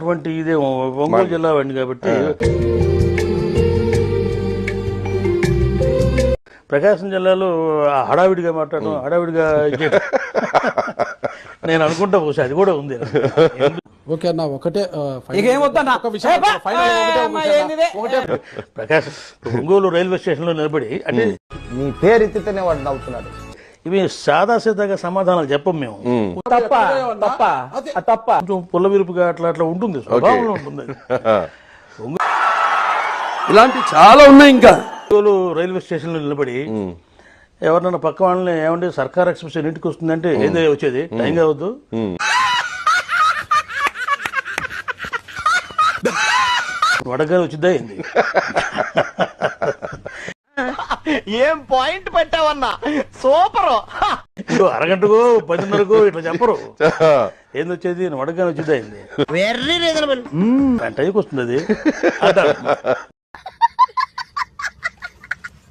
అటువంటి ఇదే ఒంగోలు జిల్లా వాడిని కాబట్టి ప్రకాశం జిల్లాలో హడావిడిగా మాట్లాడడం హడావిడిగా నేను అనుకుంటా బహుశా అది కూడా ఉంది. ఓకే అన్న ఒకటే ప్రకాశం ఒంగోలు రైల్వే స్టేషన్ లో నిలబడి అంటే మీ పేరు ఎత్తితేనే వాడు నవ్వుతున్నాడు. ఇవి సాదాసీదాగా సమాధానాలు చెప్పం మేము. కొంచెం పుల్ల విరుపుగా అట్లా అట్లా ఉంటుంది, స్వభావంలో ఉంటుంది. ఇలాంటి చాలా ఉన్నాయి. ఇంకా ఒంగోలు రైల్వే స్టేషన్ లో నిలబడి ఎవరినైనా పక్క వాళ్ళని ఏమంటే సర్కార్ ఎక్స్ప్రెస్ ఇంటికి వస్తుందంటే ఏందో వచ్చేది టైం కావద్దు, వడగా వచ్చిద్దా ఏంది? ఏం పాయింట్ పెట్టావన్నా, సూపర్. అరగంటకో 10:30కో ఇట్లా చెప్పరు. ఏంది వచ్చేది వడగా వచ్చిద్దా ఏంది? వెర్రీ రీజనబుల్ టైంకి వస్తుంది అది.